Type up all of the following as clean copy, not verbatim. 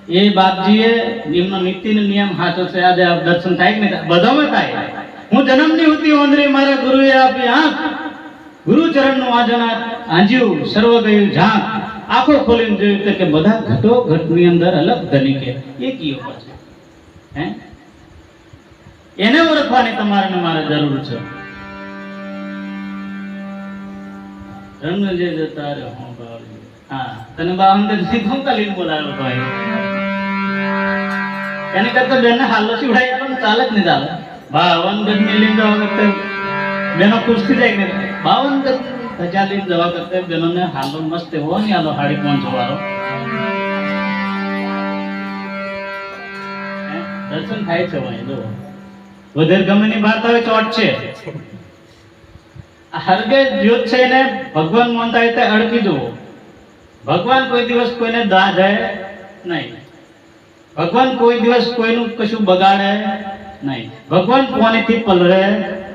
એ બાપજીએ એમનો નીતિનો નિયમ સાચો છે. આજે દર્શન થાય કે નહીં? બધામાં થાય. હું જન્મની હતી ઓંદરી મારા ગુરુએ આપી આંખ, ગુરુ ચરણનું આજના આંજ્યું સર્વ ગયું ઝાંક. આંખો ખોલીને જોયું કે બધા ઘટો ઘટની અંદર અલગ ધનિકે એક યોગ છે. હે એને ઓળખવાની તમારે ને મારે જરૂર છે. રંગ જે જતા રે હું બાવળી. હા તને બાવંદર થી હું કાલીન બોલાવ્યો ભાઈ. એને કરતા બેન હાલો શીવડાય પણ ચાલે જ નહીં ચાલે. 52 ગજ ની લઈને જવા કરતા બેનો ખુશ થઈ જાય ને. 52 ગજ ધજા લઈને જવા કરતા બેનોને હાલો મસ્ત એવો ને હાલો 5.5 વાળો દર્શન થાય છે ભાઈ. જો વધારે ગમે ની વાત આવે ચોટ છે. હરગે જ્યોત છે ને ભગવાન માનતા હોય તો અડકી દો. ભગવાન કોઈ દિવસ કોઈને દા જાય નહીં. ભગવાન કોઈ દિવસ કોઈનું કશું બગાડે નહીં. ભગવાન કોનેથી પલરે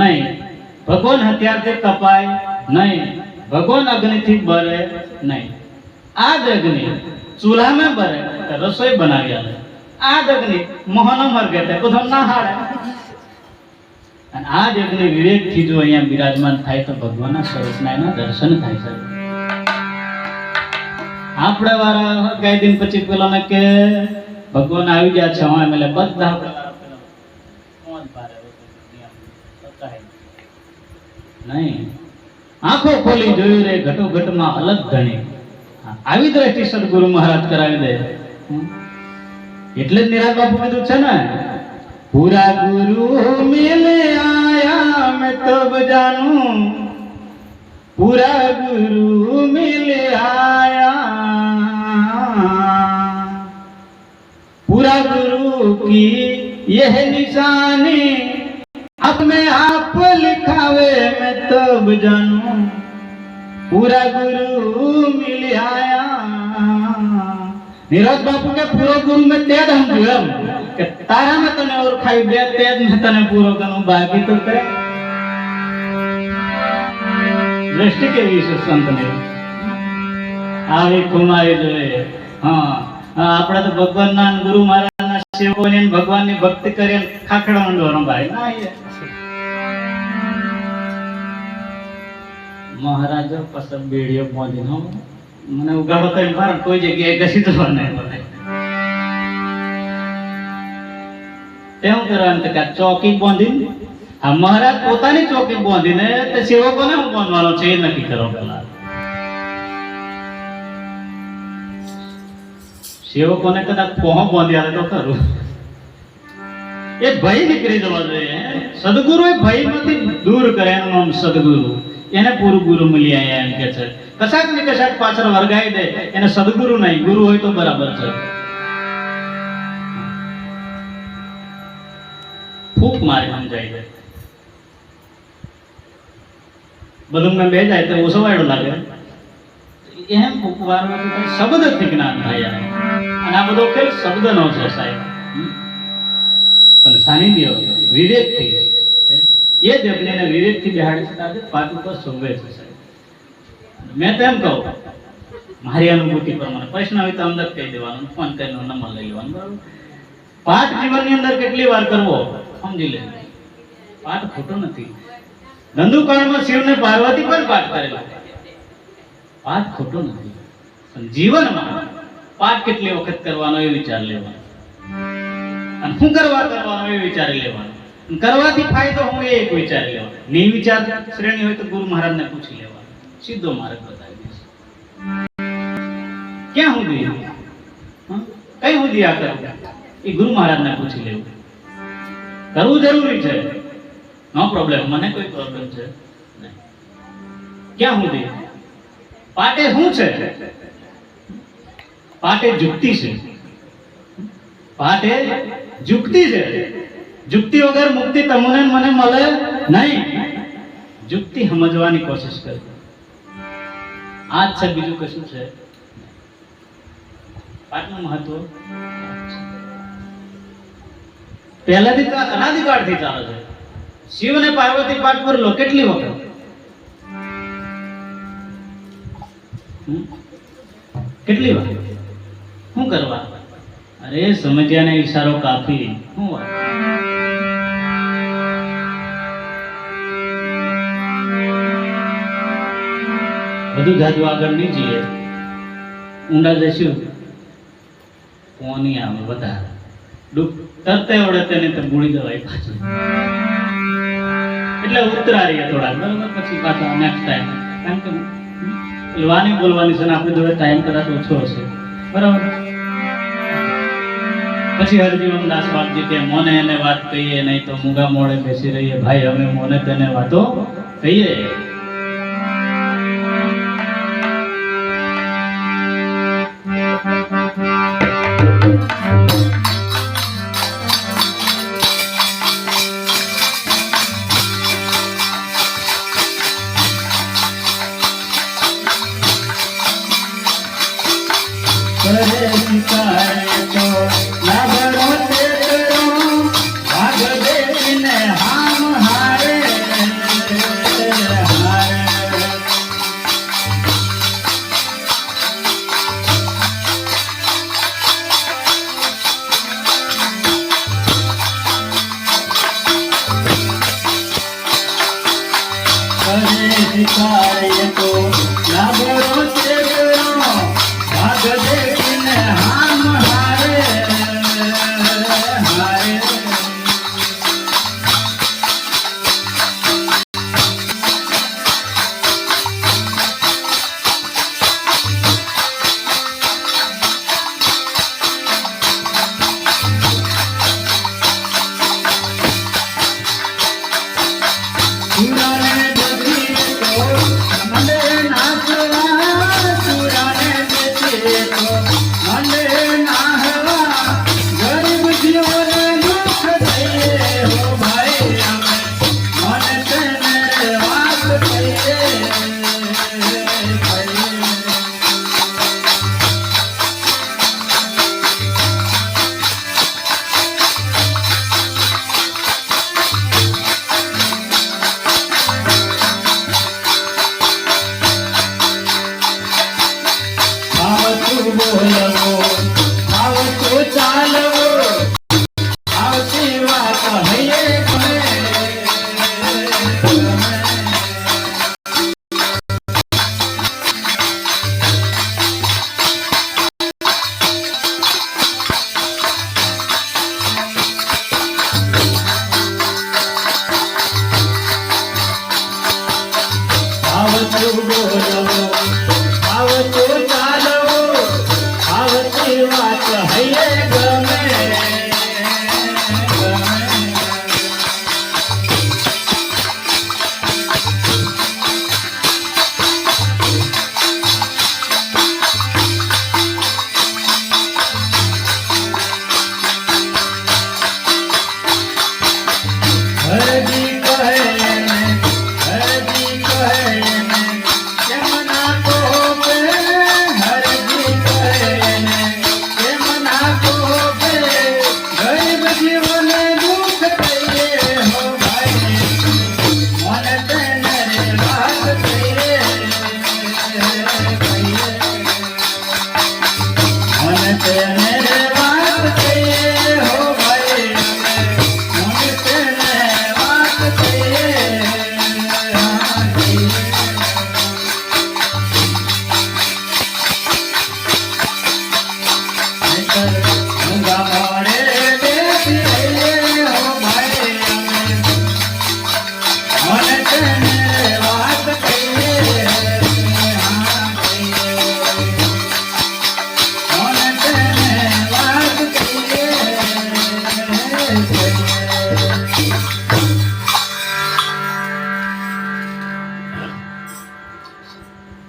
નહીં. ભગવાન હથિયારથી કપાય નહીં. ભગવાન અગ્નિથી બળે નહીં. આ જ અગ્નિ ચૂલામાં બળે રસોઈ બનાવી આવે. આ જ અગ્નિ મોહનો મરગે તે બધો ના હાડે. અને આ જ અગ્નિ વિવેકથી જો અહીંયા બિરાજમાન થાય તો ભગવાનના સ્વરૂપના એના દર્શન થાય છે. આપણે વાળા કઈ દિન પછી પેલા કે ભગવાન આવી ગયા છે એટલે બધા નહીં. આંખો ખોલી જોયું રે ઘટો ઘટમાં અલગ ધણી. આવી દ્રષ્ટિ સદગુરુ મહારાજ કરાવી દે. એટલે જ નિરાજ બાપુ કીધું છે ને, પૂરા ગુરુ મિલે આયા मैं तब जानूं, पूरा गुरु मिल आया, पूरा गुरु की यह निशानी अपने आप लिखावे मैं तब जानूं, पूरा गुरु मिल आया. निराज बापू के पूरा गुरु में तेज हम जुड़म कि तारा में तने और खाई दे तेज में तने पूरा करूं बाकी तो करे दृष्टि के विशेष संत ने આવી કુમારી જોઈએ. હા આપણે તો ભગવાનના ગુરુ મહારાજના સેવકોને ભગવાનની ભક્તિ કરીને ખાખડા મંડવાનો ભાઈ ના. મહારાજ પસંદ બેડીઓ મોદીનો મને ઉગાડો કરી માર કોઈ જગ્યાએ ઘસી દો નહીં બોલે. તેમ કરવાનું કે ચોકી બાંધીને આ મહારાજ પોતાની ચોકી બાંધીને તે સેવકોને હું બાંધવાનો છે એ નક્કી કરો. પેલા સેવકોને કદાચ પોહો બાંધી આવે તો ખરું. એ ભય નીકળી જવા જોઈએ. સદગુરુ એ ભયમાંથી દૂર કરે એનું નામ સદગુરુ. એને પૂરું ગુરુ મળી આયા એમ કે છે. કશાક ને કશાક પાછળ વર્ગાઈ દે એને સદગુરુ નહીં, ગુરુ હોય તો બરાબર છે. ફૂક મારી સમજાઈ દે બધું મેં બે જાય તો ઓછો વાયડો લાગે એમ ફૂક વારવાથી શબ્દથી જ્ઞાન થાય. અને આ બધો ખેલ શબ્દનો છે સાહેબ. પણ સાનિધ્ય વિવેકથી એ જ અગ્નિને વિવેકથી બેહાડી શકાય. પાઠ ઉપર શોભે છે સાહેબ. મેં તો એમ કહું મારી અનુભૂતિ પ્રમાણે પ્રશ્ન હોય તો અંદર કહી દેવાનું, ફોન કરીને નંબર લઈ લેવાનો. બરાબર. પાઠ જીવનની અંદર કેટલી વાર કરવો સમજી લે. પાઠ ખોટો નથી. ધંધુકાળમાં શિવને પાર્વતી પણ પાઠ કરેલા. પાઠ ખોટો નથી. પણ જીવનમાં પાઠ કેટલી વખત કરવાનો એ વિચાર લેવાનો, અને શું કરવાનો એ વિચારી લેવાનો. કરવાથી ફાયદો હું એ એક વિચારી લેવાનો. ની વિચાર શ્રેણી હોય તો ગુરુ મહારાજને પૂછી લેવાનું, સીધો માર્ગ બતાવી દેશે. ક્યાં સુધી કઈ સુધી આ કરવું એ ગુરુ મહારાજને પૂછી લેવું. કરવું જરૂરી છે, નો પ્રોબ્લેમ, મને કોઈ પ્રોબ્લેમ છે નહીં. ક્યાં સુધી પાટે શું છે? પાટે જુક્તિ છે. પાટે જુક્તિ છે. જુક્તિ વગર મુક્તિ તમને મને મળે નહીં. જુક્તિ સમજવાની કોશિશ કરો. આ જ છે, બીજું કશું છે. પાઠનું મહત્વ પહેલાથી અનાદિકાળથી ચાલે છે. શિવ અને પાર્વતી પાઠ પર લો કેટલી વખત, કેટલી વખત શું કરવા? અરે સમજ્યા ને ઈશારો કાફી. શું વાત? બધું જાજુ આગળ નહીં જઈએ, ઊંડા જઈશું કોની આવે વધારે ડૂબ તરતે ઓળે તેને તો બુડી જવાય પાછું. એટલે ઉતરારીએ થોડા બરાબર, પછી પાછા નેક્સ્ટ ટાઈમ. કારણ કે વાની બોલવાની છે ને આપણી જોડે ટાઈમ કદાચ ઓછો હશે બરાબર. પછી હરજીવનદાસ વાતજી કે મોને એને વાત કહીએ નહીં તો મૂંગા મોડે બેસી રહીએ ભાઈ, અમે મોને તેને વાતો કહીએ.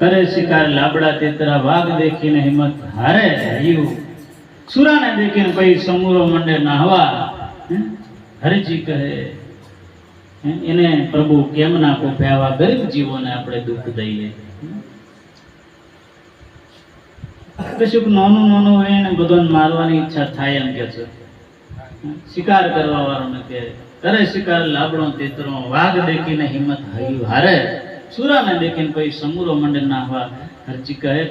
કરે શિકાર લાબડા તેતરા, વાઘ દેખીને હિંમત હારે હૈયું, સુરાને દેખીને પછી સમૂરો મંડે નાહવા. હરિજી કહે એને પ્રભુ કેમ ના કોપે, આવા ગરીબ જીવોને આપણે દુઃખ દઈએ. કશુંક નાનું નાનું હોય એને બધાને મારવાની ઈચ્છા થાય એમ કે છે. શિકાર કરવા વાળાને કે કરે શિકાર લાબડો તેતરો, વાઘ દેખીને હિંમત હૈયું હારે, સુરાને દેખીને પછી સમૂરો મંડે નાહવા. હરજી કહે